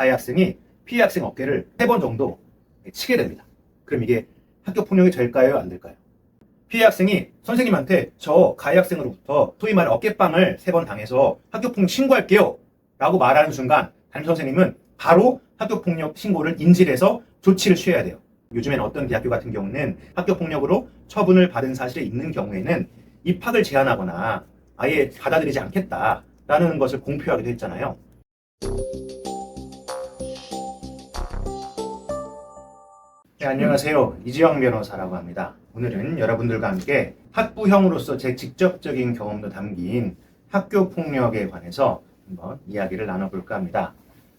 가해 학생이 피해 학생 어깨를 3번 정도 치게 됩니다. 그럼 이게 학교 폭력이 될까요? 안 될까요? 피해 학생이 선생님한테 저 가해 학생으로부터 소위 말해 어깨빵을 3번 당해서 학교 폭력 신고할게요 라고 말하는 순간 담임 선생님은 바로 학교 폭력 신고를 인지를 해서 조치를 취해야 돼요. 요즘엔 어떤 대학교 같은 경우는 학교 폭력으로 처분을 받은 사실이 있는 경우에는 입학을 제한하거나 아예 받아들이지 않겠다라는 것을 공표하기도 했잖아요. 네, 안녕하세요. 이지영 변호사라고 합니다. 오늘은 여러분들과 함께 학부형으로서 제 직접적인 경험도 담긴 학교 폭력에 관해서 한번 이야기를 나눠볼까 합니다.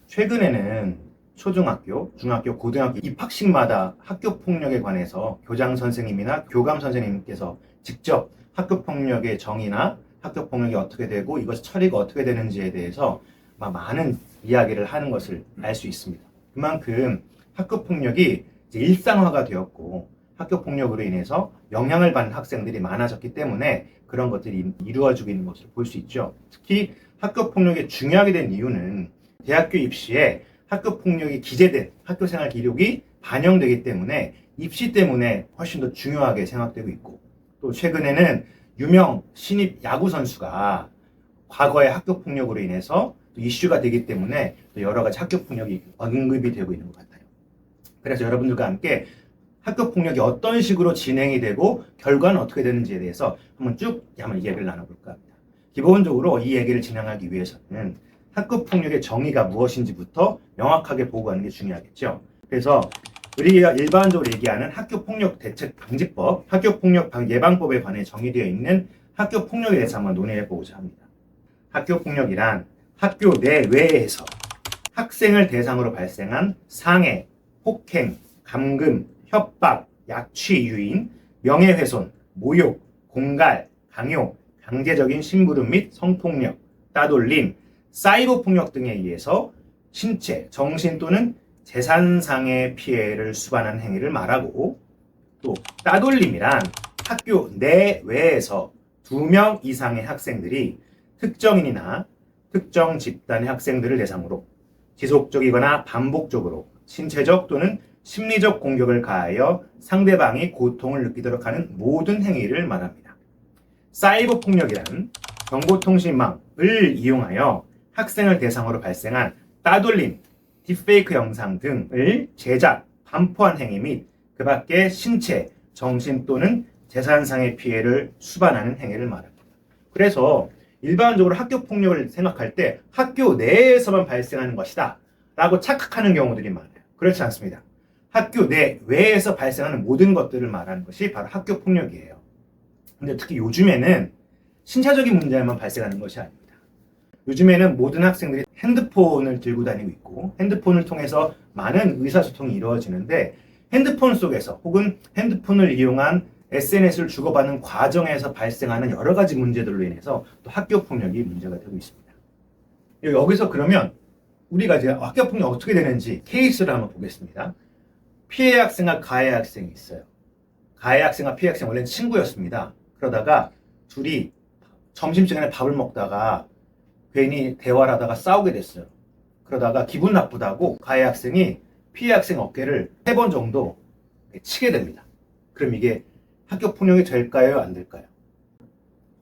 최근에는 초등학교, 중학교, 고등학교 입학식마다 학교 폭력에 관해서 교장 선생님이나 교감 선생님께서 직접 학교 폭력의 정의나 학교 폭력이 어떻게 되고 이것의 처리가 어떻게 되는지에 대해서 많은 이야기를 하는 것을 알 수 있습니다. 그만큼 학교 폭력이 이제 일상화가 되었고 학교 폭력으로 인해서 영향을 받는 학생들이 많아졌기 때문에 그런 것들이 이루어지고 있는 것을 볼 수 있죠. 특히 학교 폭력이 중요하게 된 이유는 대학교 입시에 학교 폭력이 기재된 학교 생활 기록이 반영되기 때문에 입시 때문에 훨씬 더 중요하게 생각되고 있고, 또 최근에는 유명 신입 야구 선수가 과거의 학교 폭력으로 인해서 또 이슈가 되기 때문에 또 여러 가지 학교 폭력이 언급이 되고 있는 것 같아요. 그래서 여러분들과 함께 학교 폭력이 어떤 식으로 진행이 되고 결과는 어떻게 되는지에 대해서 한번 이야기를 나눠볼까 합니다. 기본적으로 이 얘기를 진행하기 위해서는 학교 폭력의 정의가 무엇인지부터 명확하게 보고하는 게 중요하겠죠. 그래서 우리가 일반적으로 얘기하는 학교 폭력 대책 방지법, 학교 폭력 예방법에 관해 정의되어 있는 학교 폭력에 대해서 한번 논의해 보고자 합니다. 학교 폭력이란 학교 내외에서 학생을 대상으로 발생한 상해, 폭행, 감금, 협박, 약취, 유인, 명예훼손, 모욕, 공갈, 강요, 강제적인 심부름 및 성폭력, 따돌림, 사이버 폭력 등에 의해서 신체, 정신 또는 재산상의 피해를 수반하는 행위를 말하고, 또 따돌림이란 학교 내외에서 2명 이상의 학생들이 특정인이나 특정 집단의 학생들을 대상으로 지속적이거나 반복적으로 신체적 또는 심리적 공격을 가하여 상대방이 고통을 느끼도록 하는 모든 행위를 말합니다. 사이버 폭력이란 정보통신망을 이용하여 학생을 대상으로 발생한 따돌림, 딥페이크 영상 등을 제작, 반포한 행위 및 그 밖의 신체, 정신 또는 재산상의 피해를 수반하는 행위를 말합니다. 그래서 일반적으로 학교 폭력을 생각할 때 학교 내에서만 발생하는 것이다 라고 착각하는 경우들이 많아요. 그렇지 않습니다. 학교 내외에서 발생하는 모든 것들을 말하는 것이 바로 학교 폭력이에요. 근데 특히 요즘에는 신체적인 문제만 발생하는 것이 아닙니다. 요즘에는 모든 학생들이 핸드폰을 들고 다니고 있고 핸드폰을 통해서 많은 의사소통이 이루어지는데 핸드폰 속에서 혹은 핸드폰을 이용한 SNS를 주고받는 과정에서 발생하는 여러 가지 문제들로 인해서 또 학교 폭력이 문제가 되고 있습니다. 여기서 그러면 우리가 이제 학교 폭력 어떻게 되는지 케이스를 한번 보겠습니다. 피해 학생과 가해 학생이 있어요. 가해 학생과 피해 학생 원래는 친구였습니다. 그러다가 둘이 점심시간에 밥을 먹다가 괜히 대화를 하다가 싸우게 됐어요. 그러다가 기분 나쁘다고 가해 학생이 피해 학생 어깨를 3번 정도 치게 됩니다. 그럼 이게 학교 폭력이 될까요? 안 될까요?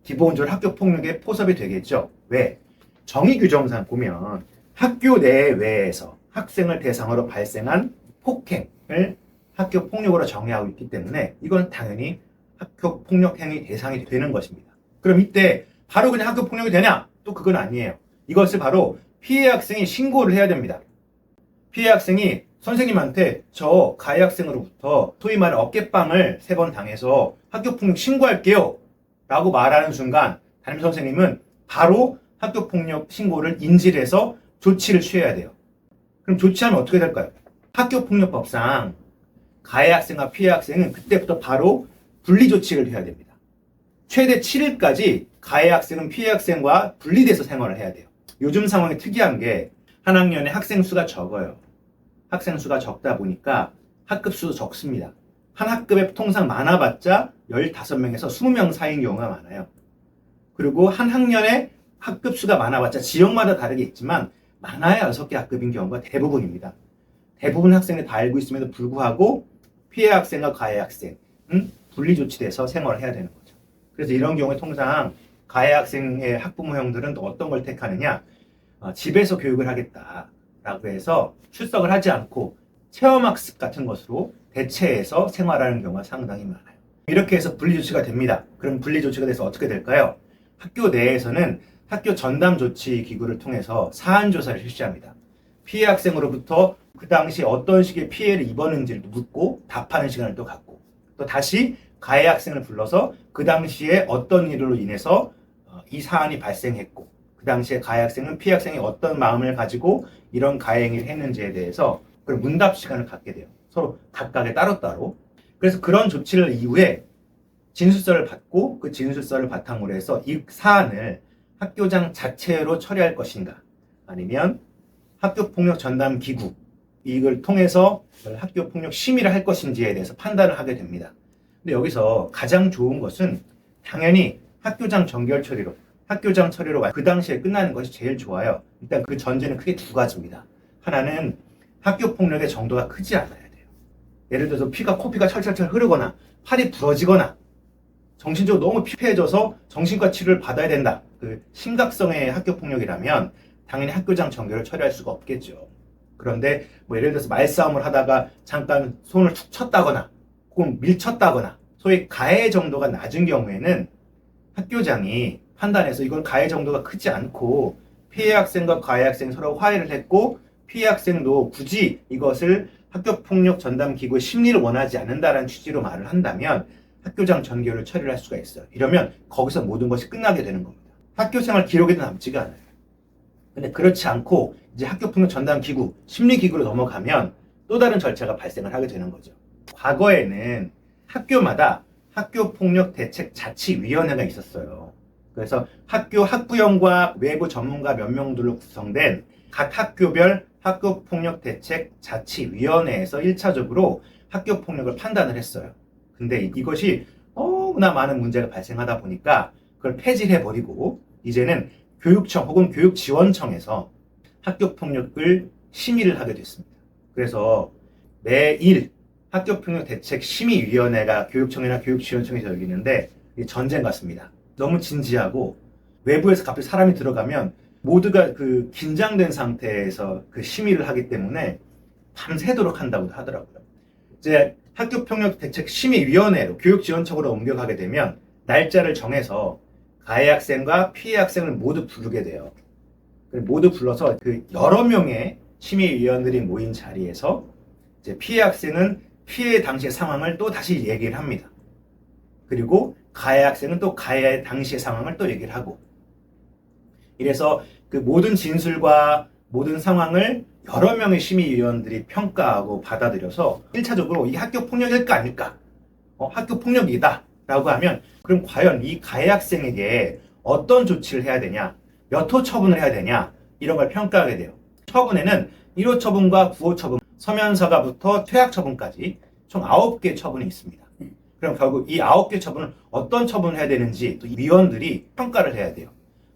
기본적으로 학교 폭력의 포섭이 되겠죠. 왜? 정의 규정상 보면 학교 내외에서 학생을 대상으로 발생한 폭행을 학교 폭력으로 정의하고 있기 때문에 이건 당연히 학교 폭력 행위 대상이 되는 것입니다. 그럼 이때 바로 그냥 학교 폭력이 되냐? 또 그건 아니에요. 이것을 바로 피해 학생이 신고를 해야 됩니다. 피해 학생이 선생님한테 저 가해 학생으로부터 소위 말해 어깨빵을 3번 당해서 학교 폭력 신고할게요 라고 말하는 순간 담임 선생님은 바로 학교 폭력 신고를 인지를 해서 조치를 취해야 돼요. 그럼 조치하면 어떻게 될까요? 학교 폭력법상 가해 학생과 피해 학생은 그때부터 바로 분리 조치를 해야 됩니다. 최대 7일까지 가해 학생은 피해 학생과 분리돼서 생활을 해야 돼요. 요즘 상황이 특이한 게 한 학년에 학생 수가 적어요. 학생 수가 적다 보니까 학급 수도 적습니다. 한 학급에 통상 많아봤자 15명에서 20명 사이인 경우가 많아요. 그리고 한 학년에 학급 수가 많아봤자 지역마다 다르게 있지만 많아야 6개 학급인 경우가 대부분입니다. 대부분 학생이 다 알고 있음에도 불구하고 피해 학생과 가해 학생은 분리 조치돼서 생활을 해야 되는 거죠. 그래서 이런 경우에 통상 가해 학생의 학부모 형들은 또 어떤 걸 택하느냐, 집에서 교육을 하겠다라고 해서 출석을 하지 않고 체험학습 같은 것으로 대체해서 생활하는 경우가 상당히 많아요. 이렇게 해서 분리 조치가 됩니다. 그럼 분리 조치가 돼서 어떻게 될까요? 학교 내에서는 학교 전담 조치 기구를 통해서 사안 조사를 실시합니다. 피해 학생으로부터 그 당시 어떤 식의 피해를 입었는지를 묻고 답하는 시간을 또 갖고, 또 다시 가해 학생을 불러서 그 당시에 어떤 일로 인해서 이 사안이 발생했고, 그 당시에 가해 학생은 피해 학생이 어떤 마음을 가지고 이런 가해 행위를 했는지에 대해서 그런 문답 시간을 갖게 돼요. 서로 각각의 따로따로. 그래서 그런 조치를 이후에 진술서를 받고 그 진술서를 바탕으로 해서 이 사안을 학교장 자체로 처리할 것인가, 아니면 학교폭력 전담 기구 이걸 통해서 학교폭력 심의를 할 것인지에 대해서 판단을 하게 됩니다. 근데 여기서 가장 좋은 것은 당연히 학교장 정결 처리로, 학교장 처리로 그 당시에 끝나는 것이 제일 좋아요. 일단 그 전제는 크게 두 가지입니다. 하나는 학교폭력의 정도가 크지 않아야 돼요. 예를 들어서 코피가 철철철 흐르거나 팔이 부러지거나 정신적으로 너무 피폐해져서 정신과 치료를 받아야 된다. 그 심각성의 학교폭력이라면 당연히 학교장 정결을 처리할 수가 없겠죠. 그런데 뭐 예를 들어서 말싸움을 하다가 잠깐 손을 툭 쳤다거나 혹은 밀쳤다거나 소위 가해 정도가 낮은 경우에는 학교장이 판단해서 이건 가해 정도가 크지 않고 피해 학생과 가해 학생이 서로 화해를 했고 피해 학생도 굳이 이것을 학교폭력 전담 기구의 심리를 원하지 않는다라는 취지로 말을 한다면 학교장 전결을 처리를 할 수가 있어요. 이러면 거기서 모든 것이 끝나게 되는 겁니다. 학교생활 기록에도 남지가 않아요. 근데 그렇지 않고 이제 학교폭력 전담 기구, 심리기구로 넘어가면 또 다른 절차가 발생을 하게 되는 거죠. 과거에는 학교마다 학교폭력 대책 자치위원회가 있었어요. 그래서 학교 학부형과 외부 전문가 몇 명들로 구성된 각 학교별 학교폭력 대책 자치위원회에서 1차적으로 학교폭력을 판단을 했어요. 근데 이것이 너무나 많은 문제가 발생하다 보니까 그걸 폐지를 해버리고 이제는 교육청 혹은 교육지원청에서 학교폭력을 심의를 하게 됐습니다. 그래서 매일 학교폭력 대책 심의위원회가 교육청이나 교육지원청에서 열리는데 전쟁 같습니다. 너무 진지하고 외부에서 갑자기 사람이 들어가면 모두가 그 긴장된 상태에서 그 심의를 하기 때문에 밤새도록 한다고 하더라고요. 이제 학교폭력 대책 심의위원회로 교육지원청으로 옮겨가게 되면 날짜를 정해서 가해 학생과 피해 학생을 모두 부르게 돼요. 모두 불러서 그 여러 명의 심의위원들이 모인 자리에서 이제 피해 학생은 피해 당시의 상황을 또 다시 얘기를 합니다. 그리고 가해 학생은 또 가해 당시의 상황을 또 얘기를 하고, 이래서 그 모든 진술과 모든 상황을 여러 명의 심의위원들이 평가하고 받아들여서 1차적으로 이 학교폭력일까 아닐까? 학교폭력이다 라고 하면 그럼 과연 이 가해 학생에게 어떤 조치를 해야 되냐, 몇 호 처분을 해야 되냐, 이런 걸 평가하게 돼요. 처분에는 1호 처분과 9호 처분, 서면사과부터 퇴학 처분까지 총 9개 처분이 있습니다. 그럼 결국 이 9개 처분을 어떤 처분을 해야 되는지 또 위원들이 평가를 해야 돼요.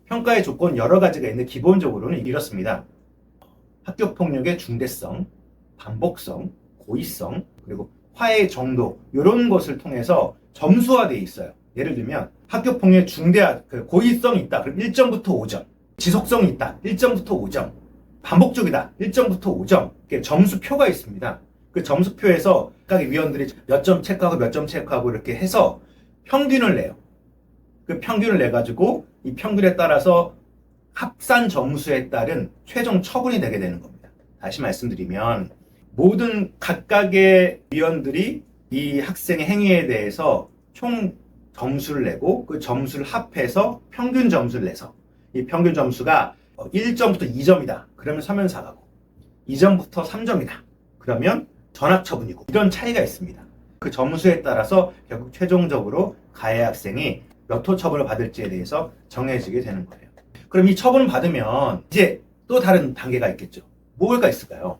평가의 조건 여러 가지가 있는데 기본적으로는 이렇습니다. 학교폭력의 중대성, 반복성, 고의성, 그리고 화해 정도, 이런 것을 통해서 점수화되어 있어요. 예를 들면 학교폭력의 고의성이 있다. 그럼 1점부터 5점. 지속성이 있다. 1점부터 5점. 반복적이다. 1점부터 5점. 이렇게 점수표가 있습니다. 그 점수표에서 각 위원들이 몇 점 체크하고 몇 점 체크하고 이렇게 해서 평균을 내요. 그 평균을 내가지고 이 평균에 따라서 합산 점수에 따른 최종 처분이 되게 되는 겁니다. 다시 말씀드리면 모든 각각의 위원들이 이 학생의 행위에 대해서 총 점수를 내고 그 점수를 합해서 평균 점수를 내서 이 평균 점수가 1점부터 2점이다. 그러면 서면사과고 2점부터 3점이다. 그러면 전학처분이고, 이런 차이가 있습니다. 그 점수에 따라서 결국 최종적으로 가해 학생이 몇 호 처분을 받을지에 대해서 정해지게 되는 거예요. 그럼 이 처분을 받으면 이제 또 다른 단계가 있겠죠. 뭐가 있을까요?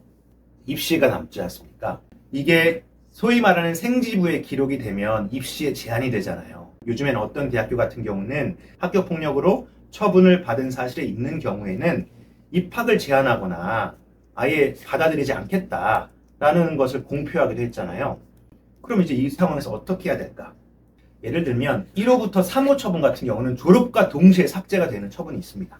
입시가 남지 않습니까? 이게 소위 말하는 생지부에 기록이 되면 입시에 제한이 되잖아요. 요즘엔 어떤 대학교 같은 경우는 학교폭력으로 처분을 받은 사실이 있는 경우에는 입학을 제한하거나 아예 받아들이지 않겠다라는 것을 공표하기도 했잖아요. 그럼 이제 이 상황에서 어떻게 해야 될까? 예를 들면 1호부터 3호 처분 같은 경우는 졸업과 동시에 삭제가 되는 처분이 있습니다.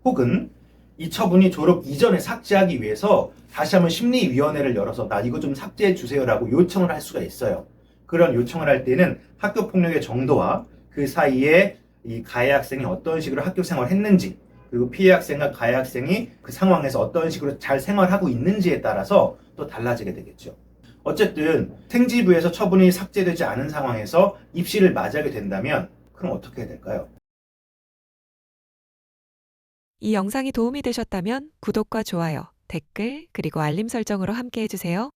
혹은 이 처분이 졸업 이전에 삭제하기 위해서 다시 한번 심리위원회를 열어서 나 이거 좀 삭제해 주세요라고 요청을 할 수가 있어요. 그런 요청을 할 때는 학교 폭력의 정도와 그 사이에 이 가해 학생이 어떤 식으로 학교 생활을 했는지, 그리고 피해 학생과 가해 학생이 그 상황에서 어떤 식으로 잘 생활하고 있는지에 따라서 또 달라지게 되겠죠. 어쨌든 생지부에서 처분이 삭제되지 않은 상황에서 입시를 맞이하게 된다면 그럼 어떻게 해야 될까요? 이 영상이 도움이 되셨다면 구독과 좋아요, 댓글, 그리고 알림 설정으로 함께 해주세요.